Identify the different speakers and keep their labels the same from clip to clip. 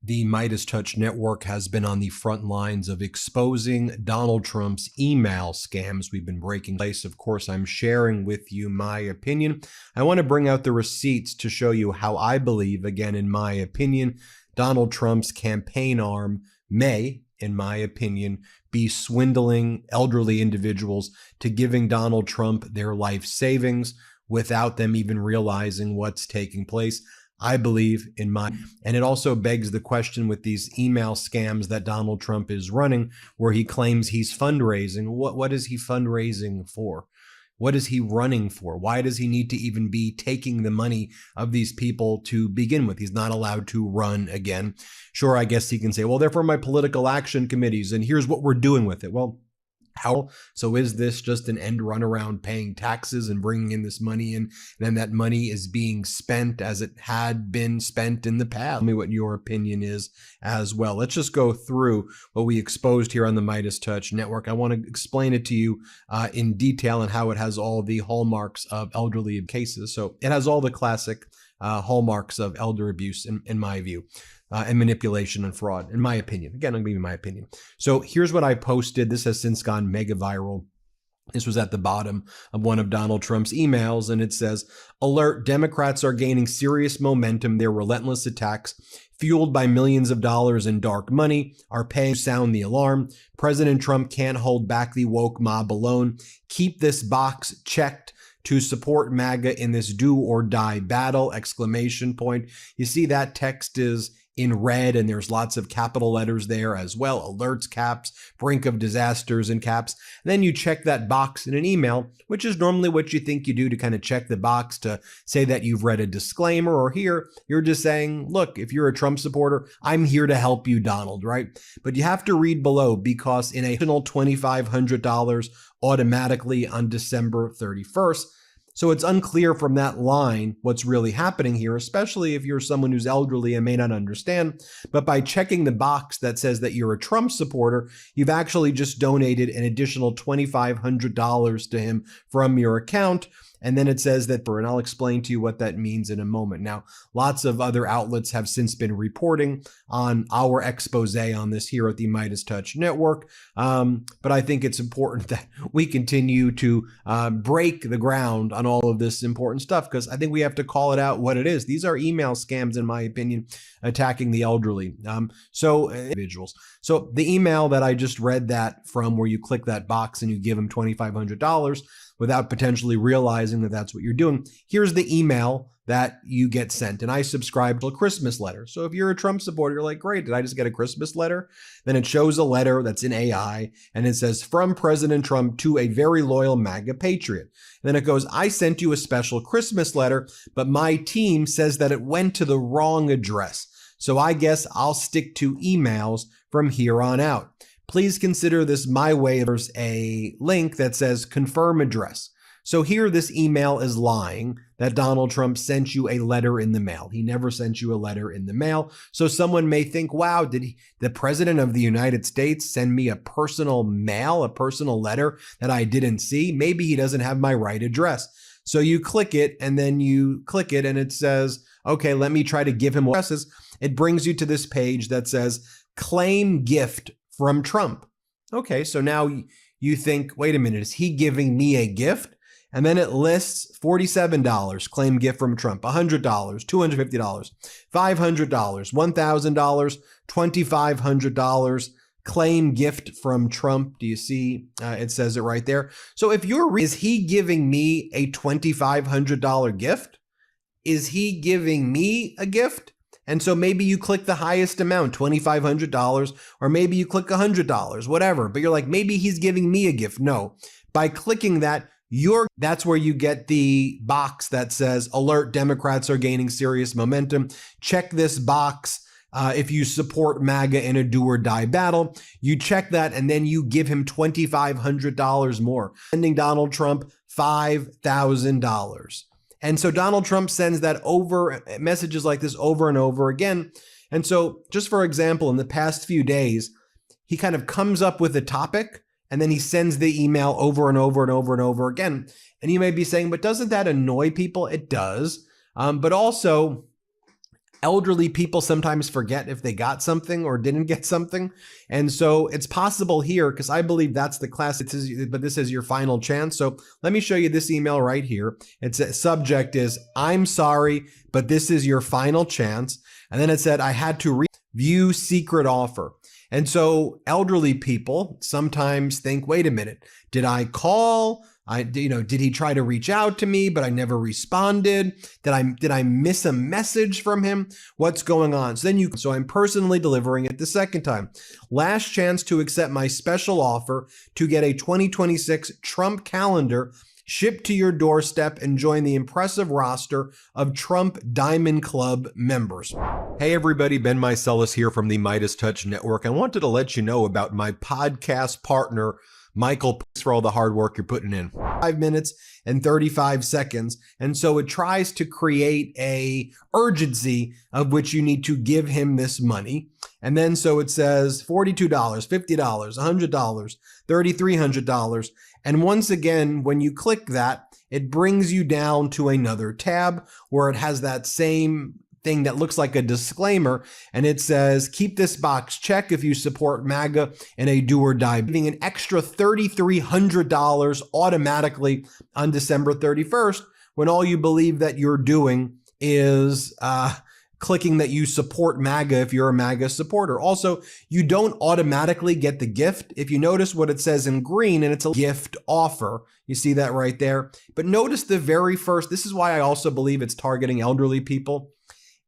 Speaker 1: The Midas Touch Network has been on the front lines of exposing Donald Trump's email scams. We've been breaking place. Of course, I'm sharing with you my opinion. I want to bring out the receipts to show you how I believe, again, in my opinion, Donald Trump's campaign arm may, in my opinion, be swindling elderly individuals to giving Donald Trump their life savings without them even realizing what's taking place. I believe in my, and it also begs the question with these email scams that Donald Trump is running, where he claims he's fundraising. What is he fundraising for? What is he running for? Why does he need to even be taking the money of these people to begin with? He's not allowed to run again. Sure, I guess he can say, well, they're for my political action committees, and here's what we're doing with it. Well, how? So is this just an end run around paying taxes and bringing in this money in, and then that money is being spent as it had been spent in the past? Tell me what your opinion is as well. Let's just go through what we exposed here on the Midas Touch Network. I want to explain it to you in detail and how it has all the hallmarks of elderly cases. So it has all the classic hallmarks of elder abuse, in my view. And manipulation and fraud, in my opinion. Again, I'm giving you my opinion. So here's what I posted. This has since gone mega viral. This was at the bottom of one of Donald Trump's emails, and it says, "Alert, Democrats are gaining serious momentum. Their relentless attacks, fueled by millions of dollars in dark money, are paying to sound the alarm. President Trump can't hold back the woke mob alone. Keep this box checked to support MAGA in this do or die battle!" Exclamation point. You see that text is in red, and there's lots of capital letters there as well. Alerts, caps, brink of disasters in caps. And then you check that box in an email, which is normally what you think you do to kind of check the box to say that you've read a disclaimer, or here you're just saying, look, if you're a Trump supporter, I'm here to help you, Donald, right? But you have to read below, because in a additional $2,500 automatically on December 31st. So it's unclear from that line what's really happening here, especially if you're someone who's elderly and may not understand. But by checking the box that says that you're a Trump supporter, you've actually just donated an additional $2,500 to him from your account. And then it says that, and I'll explain to you what that means in a moment. Now, lots of other outlets have since been reporting on our expose on this here at the Midas Touch Network. But I think it's important that we continue to break the ground on all of this important stuff, because I think we have to call it out what it is. These are email scams, in my opinion, attacking the elderly. Individuals. So the email that I just read that from, where you click that box and you give them $2,500, without potentially realizing that that's what you're doing. Here's the email that you get sent. And I subscribe to a Christmas letter. So if you're a Trump supporter, you're like, great, did I just get a Christmas letter? Then it shows a letter that's in AI, and it says, "From President Trump to a very loyal MAGA patriot." And then it goes, "I sent you a special Christmas letter, but my team says that it went to the wrong address. So I guess I'll stick to emails from here on out. Please consider this my way." There's a link that says confirm address. So here this email is lying that Donald Trump sent you a letter in the mail. He never sent you a letter in the mail. So someone may think, wow, did the president of the United States send me a personal mail, a personal letter that I didn't see? Maybe he doesn't have my right address. So you click it, and then you click it, and it says, okay, let me try to give him addresses. It brings you to this page that says claim gift from Trump. Okay, so now you think, wait a minute, is he giving me a gift? And then it lists $47, claim gift from Trump, $100, $250, $500, $1,000, $2,500, claim gift from Trump. Do you see? It says it right there. So if you're, is he giving me a $2,500 gift? Is he giving me a gift? And so maybe you click the highest amount, $2,500, or maybe you click $100, whatever. But you're like, maybe he's giving me a gift. No, by clicking that, that's where you get the box that says, alert, Democrats are gaining serious momentum. Check this box if you support MAGA in a do or die battle. You check that, and then you give him $2,500 more, sending Donald Trump $5,000. And so Donald Trump sends that over, messages like this over and over again. And so just for example, in the past few days, he kind of comes up with a topic, and then he sends the email over and over and over and over again. And you may be saying, but doesn't that annoy people? It does. But also, elderly people sometimes forget if they got something or didn't get something. And so it's possible here, because I believe that's the class, but this is your final chance. So let me show you this email right here. Its subject is, I'm sorry, but this is your final chance. And then it said, I had to view secret offer. And so elderly people sometimes think, wait a minute, did I call? Did he try to reach out to me, but I never responded? Did I miss a message from him? What's going on? So I'm personally delivering it the second time. Last chance to accept my special offer to get a 2026 Trump calendar shipped to your doorstep and join the impressive roster of Trump Diamond Club members. Hey everybody, Ben Meiselas here from the Midas Touch Network. I wanted to let you know about my podcast partner, Michael. Thanks for all the hard work you're putting in. 5 minutes and 35 seconds. And so it tries to create a urgency of which you need to give him this money. And then so it says $42, $50, $100, $3,300. And once again, when you click that, it brings you down to another tab where it has that same thing that looks like a disclaimer, and it says, keep this box check if you support MAGA in a do or die, giving an extra $3,300 automatically on December 31st, when all you believe that you're doing is clicking that you support MAGA if you're a MAGA supporter. Also, you don't automatically get the gift. If you notice what it says in green, and it's a gift offer, you see that right there. But notice the very first, this is why I also believe it's targeting elderly people.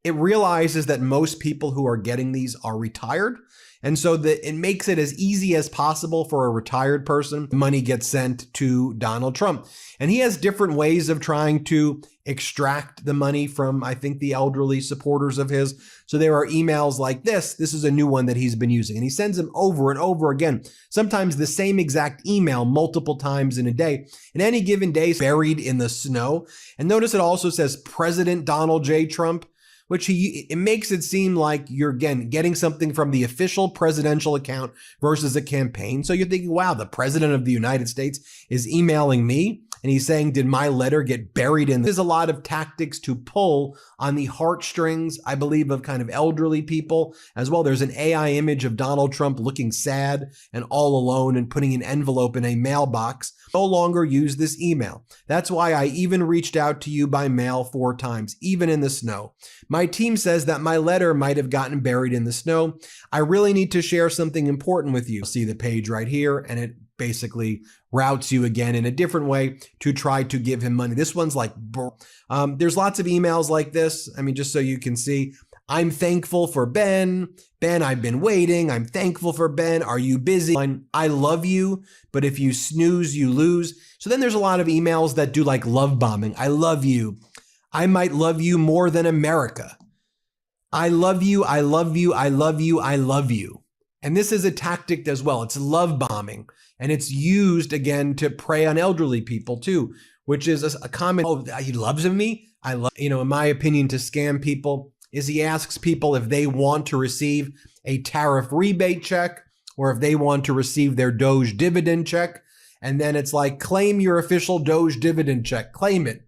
Speaker 1: It realizes that most people who are getting these are retired. And so that it makes it as easy as possible for a retired person. Money gets sent to Donald Trump. And he has different ways of trying to extract the money from, I think, the elderly supporters of his. So there are emails like this. This is a new one that he's been using. And he sends them over and over again, sometimes the same exact email multiple times in a day. And any given day, buried in the snow. And notice it also says President Donald J. Trump, which it makes it seem like you're, again, getting something from the official presidential account versus a campaign. So you're thinking, wow, the president of the United States is emailing me, and he's saying, did my letter get buried in? There's a lot of tactics to pull on the heartstrings, I believe, of kind of elderly people as well. There's an AI image of Donald Trump looking sad and all alone and putting an envelope in a mailbox. No longer use this email. That's why I even reached out to you by mail 4 times, even in the snow. My team says that my letter might have gotten buried in the snow. I really need to share something important with you. See the page right here, and it basically routes you again in a different way to try to give him money. This one's like, there's lots of emails like this. I mean, just so you can see, I'm thankful for Ben. Ben, I've been waiting. I'm thankful for Ben. Are you busy? I love you, but if you snooze, you lose. So then there's a lot of emails that do like love bombing. I love you. I might love you more than America. I love you. I love you. I love you. I love you. And this is a tactic as well. It's love bombing. And it's used again to prey on elderly people too, which is a common, oh, he loves me. I love, in my opinion, to scam people is he asks people if they want to receive a tariff rebate check or if they want to receive their Doge dividend check. And then it's like, claim your official Doge dividend check, claim it.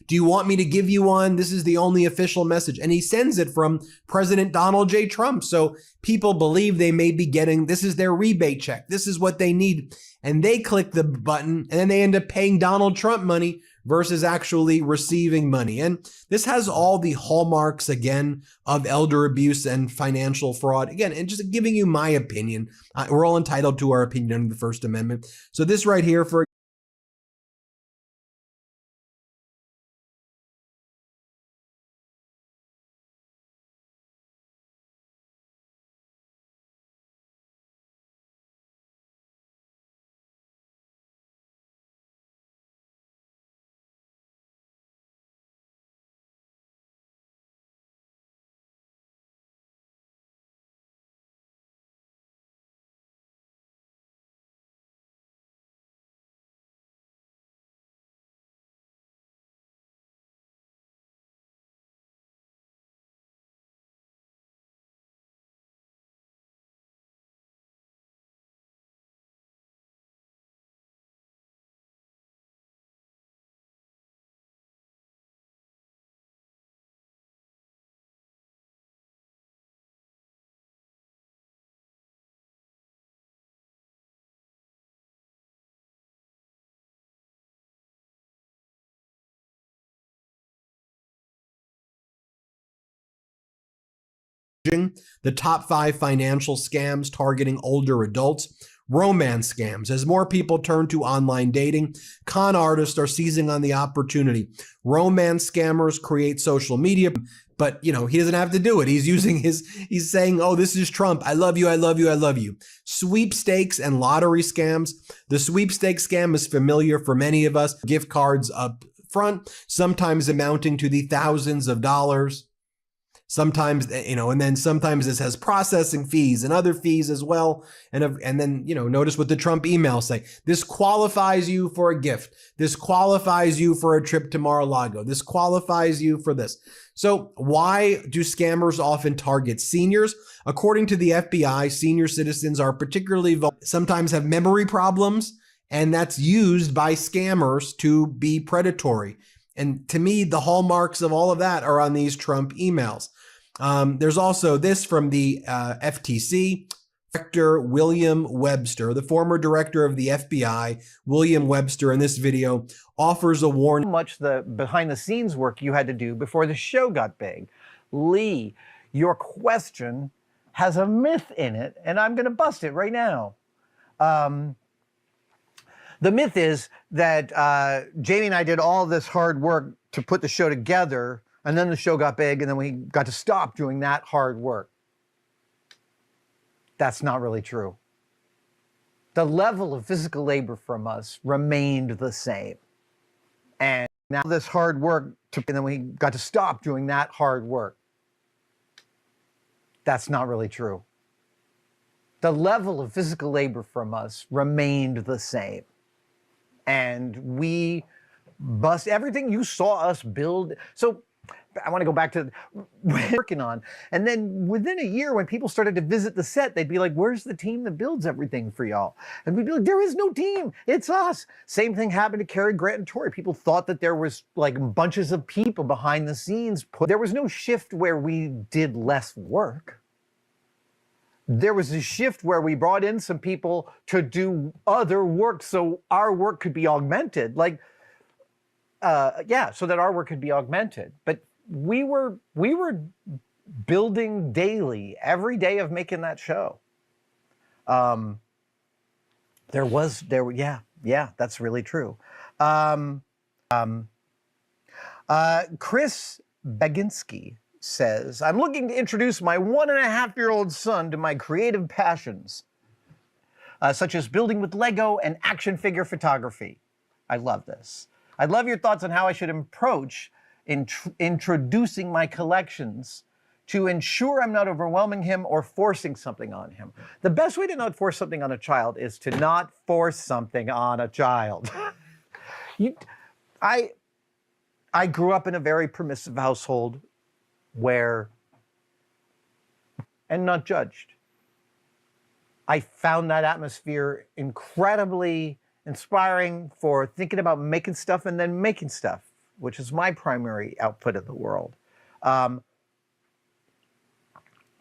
Speaker 1: Do you want me to give you one? This is the only official message. And he sends it from President Donald J. Trump. So people believe they may be getting, this is their rebate check. This is what they need. And they click the button and then they end up paying Donald Trump money versus actually receiving money. And this has all the hallmarks, again, of elder abuse and financial fraud. Again, and just giving you my opinion. We're all entitled to our opinion under the First Amendment. So this right here, for The top 5 financial scams targeting older adults. Romance scams. As more people turn to online dating, con artists are seizing on the opportunity. Romance scammers create social media, but he doesn't have to do it. He's saying, oh, this is Trump. I love you, I love you, I love you. Sweepstakes and lottery scams. The sweepstakes scam is familiar for many of us. Gift cards up front, sometimes amounting to the thousands of dollars. Sometimes, and then sometimes this has processing fees and other fees as well. And then, notice what the Trump emails say. This qualifies you for a gift. This qualifies you for a trip to Mar-a-Lago. This qualifies you for this. So why do scammers often target seniors? According to the FBI, senior citizens are particularly vulnerable, sometimes have memory problems, and that's used by scammers to be predatory. And to me, the hallmarks of all of that are on these Trump emails. There's also this from the FTC. Director William Webster, the former director of the FBI, William Webster, in this video offers a warning.
Speaker 2: Much the behind the scenes work you had to do before the show got big. Lee, your question has a myth in it, and I'm going to bust it right now. The myth is that Jamie and I did all this hard work to put the show together, and then the show got big, and then we got to stop doing that hard work. That's not really true. The level of physical labor from us remained the same. And now this hard work, and then we got to stop doing that hard work. That's not really true. The level of physical labor from us remained the same. And we bust everything you saw us build. So I want to go back to working on. And then within a year, when people started to visit the set, they'd be like, where's the team that builds everything for y'all? And we'd be like, there is no team. It's us. Same thing happened to Cary Grant and Tori. People thought that there was like bunches of people behind the scenes. There was no shift where we did less work. There was a shift where we brought in some people to do other work so our work could be augmented. So that our work could be augmented. But we were building daily, every day of making that show. That's really true. Chris Baginski says, I'm looking to introduce my 1.5-year-old son to my creative passions, such as building with Lego and action figure photography. I love this. I'd love your thoughts on how I should approach introducing my collections to ensure I'm not overwhelming him or forcing something on him. The best way to not force something on a child is to not force something on a child. I grew up in a very permissive household and not judged. I found that atmosphere incredibly inspiring for thinking about making stuff and then making stuff, which is my primary output of the world. I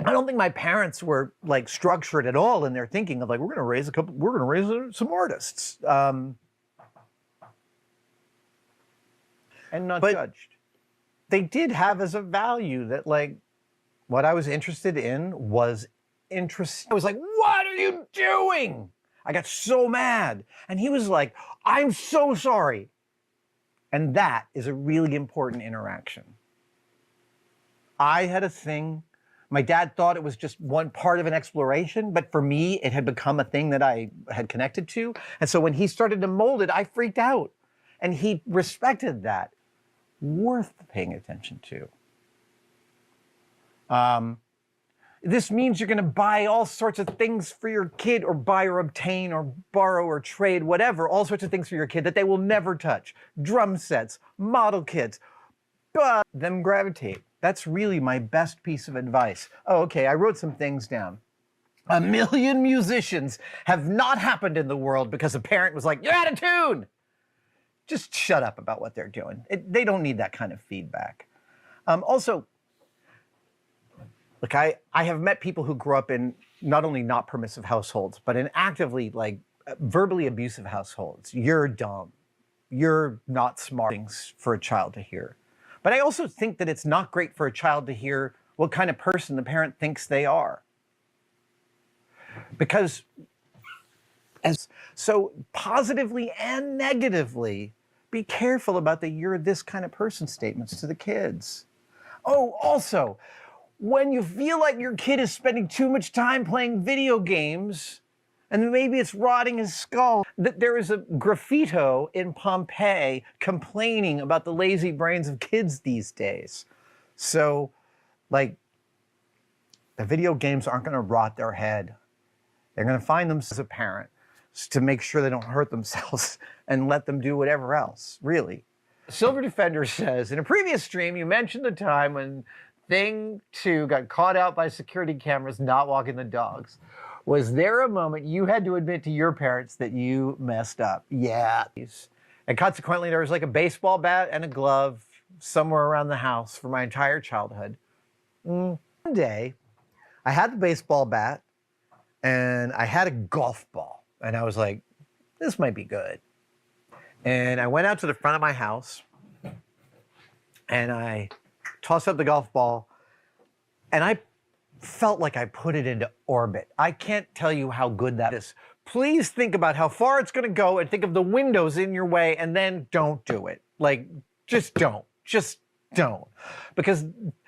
Speaker 2: don't think my parents were like structured at all in their thinking of like, we're going to raise some artists, and not judged. They did have as a value that like what I was interested in was interesting. I was like, what are you doing? I got so mad. And he was like, I'm so sorry. And that is a really important interaction. I had a thing. My dad thought it was just one part of an exploration, but for me, it had become a thing that I had connected to. And so when he started to mold it, I freaked out. And he respected that. Worth paying attention to. This means you're going to buy all sorts of things for your kid, or buy or obtain or borrow or trade, whatever, all sorts of things for your kid that they will never touch. Drum sets, model kits, but them gravitate. That's really my best piece of advice. Oh, okay, I wrote some things down. 1 million musicians have not happened in the world because a parent was like, you're out of tune. Just shut up about what they're doing. They don't need that kind of feedback. Also, look, I have met people who grew up in not only not permissive households, but in actively like verbally abusive households. You're dumb. You're not smart. Things for a child to hear. But I also think that it's not great for a child to hear what kind of person the parent thinks they are. Because so positively and negatively, be careful about the "you're this kind of person" statements to the kids. Oh, also, when you feel like your kid is spending too much time playing video games, and maybe it's rotting his skull, that there is a graffito in Pompeii complaining about the lazy brains of kids these days. So, like, the video games aren't going to rot their head. They're going to find them as a parent to make sure they don't hurt themselves and let them do whatever else, really. Silver Defender says, in a previous stream, you mentioned the time when Thing 2 got caught out by security cameras not walking the dogs. Was there a moment you had to admit to your parents that you messed up? Yeah. And consequently, there was like a baseball bat and a glove somewhere around the house for my entire childhood. One day, I had the baseball bat and I had a golf ball. And I was like, this might be good. And I went out to the front of my house and I tossed up the golf ball and I felt like I put it into orbit. I can't tell you how good that is. Please think about how far it's going to go and think of the windows in your way and then don't do it. Like, just don't. Just don't. Because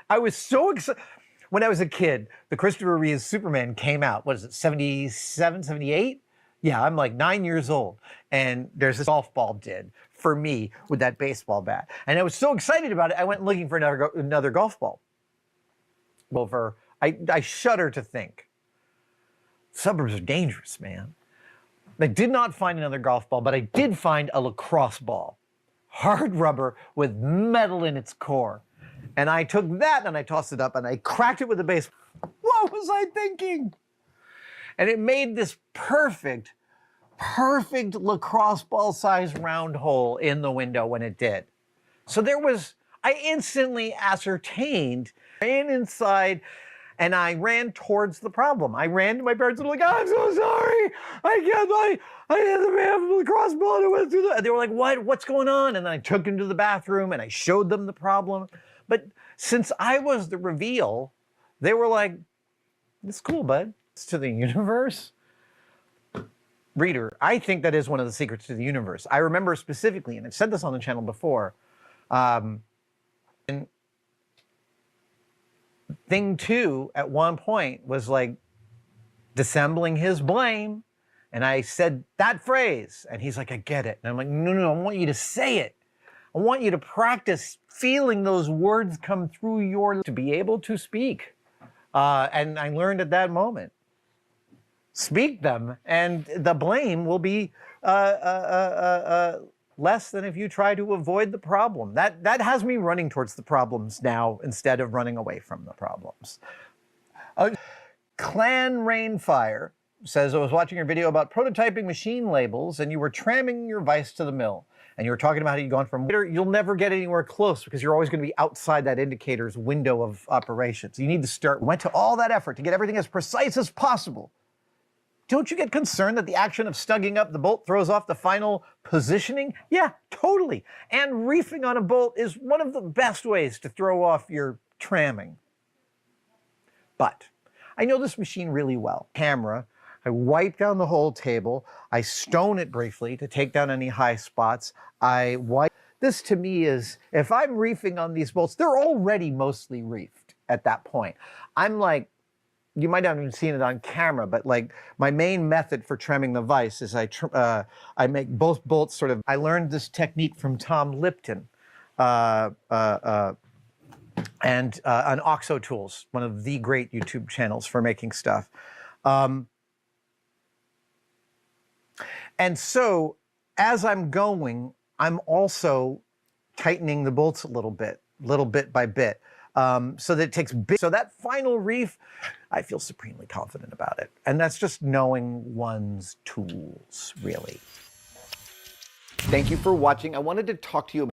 Speaker 2: I was so excited. When I was a kid, the Christopher Reeve Superman came out. What is it, 77, 78? Yeah, I'm like 9 years old. And there's this golf ball did for me with that baseball bat. And I was so excited about it, I went looking for another golf ball. I shudder to think. Suburbs are dangerous, man. I did not find another golf ball, but I did find a lacrosse ball. Hard rubber with metal in its core. And I took that and I tossed it up and I cracked it with a base. What was I thinking? And it made this perfect lacrosse ball size round hole in the window when it did. So I instantly ascertained, ran inside, and I ran towards the problem. I ran to my parents and was like, I'm so sorry. I had the lacrosse ball and it went through and they were like, what's going on? And then I took them to the bathroom and I showed them the problem. But since I was the reveal, they were like, it's cool, bud. It's to the universe. Reader, I think that is one of the secrets to the universe. I remember specifically, and I've said this on the channel before, and Thing 2 at one point was like dissembling his blame. And I said that phrase, and he's like, I get it. And I'm like, no, I want you to say it. I want you to practice feeling those words come through to be able to speak. And I learned at that moment, speak them, and the blame will be less than if you try to avoid the problem. That has me running towards the problems now instead of running away from the problems. Clan Rainfire says, I was watching your video about prototyping machine labels and you were tramming your vise to the mill. And you were talking about how you've gone from, you'll never get anywhere close because you're always going to be outside that indicator's window of operations. You need to start, went to all that effort to get everything as precise as possible. Don't you get concerned that the action of snugging up the bolt throws off the final positioning? Yeah, totally. And reefing on a bolt is one of the best ways to throw off your tramming. But I know this machine really well. Camera, I wipe down the whole table. I stone it briefly to take down any high spots. I wipe. This to me is, if I'm reefing on these bolts, they're already mostly reefed at that point. I'm like, you might not have even seen it on camera, but like my main method for trimming the vise is I make both bolts sort of, I learned this technique from Tom Lipton and on Oxo Tools, one of the great YouTube channels for making stuff. And so as I'm going, I'm also tightening the bolts a little bit by bit. So that it takes so that final reef, I feel supremely confident about it. And that's just knowing one's tools, really. Thank you for watching. I wanted to talk to you about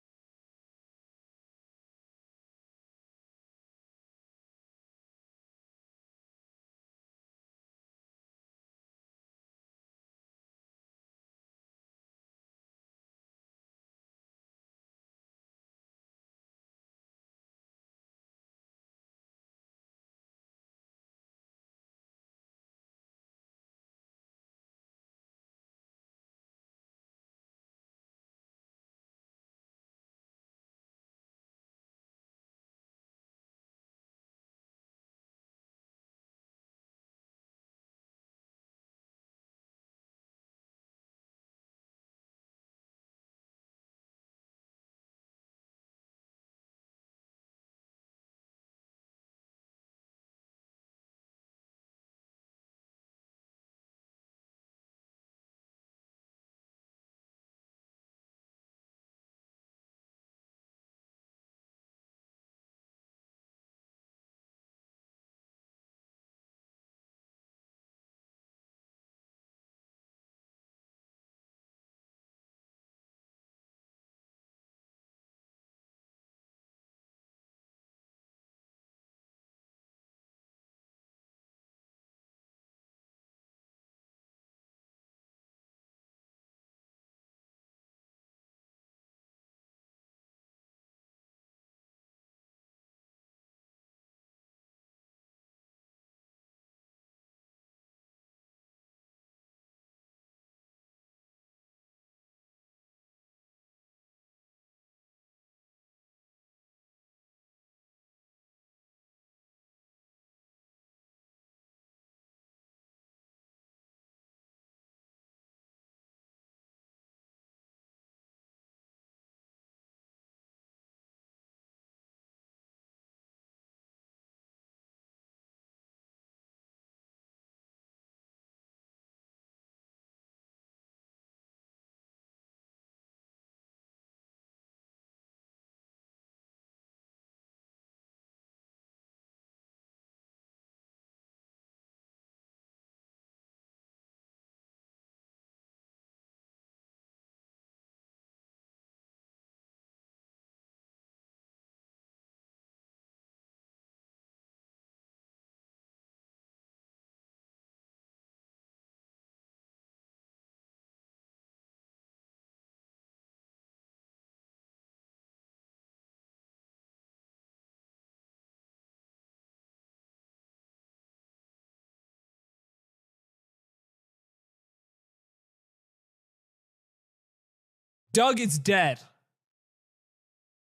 Speaker 3: Doug is dead.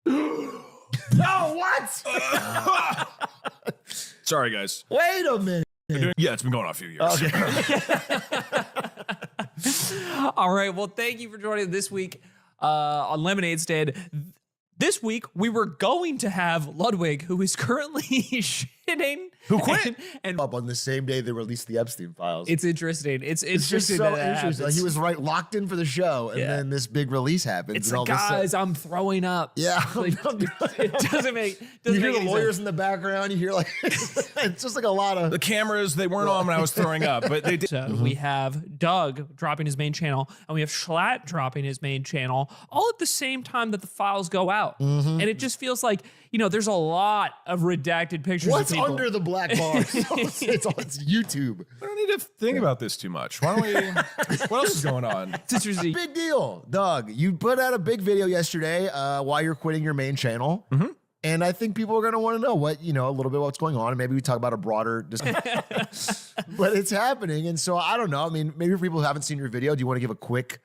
Speaker 4: No, what?
Speaker 5: Sorry, guys.
Speaker 4: Wait a minute.
Speaker 5: Yeah, it's been going on a few years.
Speaker 4: Okay.
Speaker 3: All right. Well, thank you for joining this week on Lemonade Stand. This week, we were going to have Ludwig, who is currently shitting.
Speaker 4: Who quit?
Speaker 3: And
Speaker 4: Up on the same day they released the Epstein files.
Speaker 3: it's interesting. It's
Speaker 4: just
Speaker 3: interesting.
Speaker 4: so
Speaker 3: that it
Speaker 4: interesting. Like,
Speaker 3: happens.
Speaker 4: he was locked in for the show, and
Speaker 3: Yeah.
Speaker 4: then this big release happens.
Speaker 3: It's
Speaker 4: and all
Speaker 3: like,
Speaker 4: of a sudden-
Speaker 3: guys, I'm throwing up.
Speaker 4: Yeah.
Speaker 3: Like, it doesn't make.
Speaker 4: You
Speaker 3: Doesn't
Speaker 4: hear
Speaker 3: make
Speaker 4: the
Speaker 3: any
Speaker 4: lawyers
Speaker 3: sense.
Speaker 4: in the background. You hear like it's just like a lot of
Speaker 5: The cameras, they weren't on when I was throwing up, but they did.
Speaker 3: So we have Doug dropping his main channel, and we have Schlatt dropping his main channel, all at the same time that the files go out. And it just feels like, there's a lot of redacted pictures
Speaker 4: what's
Speaker 3: of people.
Speaker 4: under the black bars. it's YouTube.
Speaker 5: We don't need to think about this too much. Why don't we? What else is going on?
Speaker 3: It's interesting.
Speaker 4: Big deal, Doug. You put out a big video yesterday while you're quitting your main channel. And I think people are going to want to know what, a little bit what's going on. And maybe we talk about a broader but it's happening. And so I don't know. I mean, maybe for people who haven't seen your video, do you want to give a quick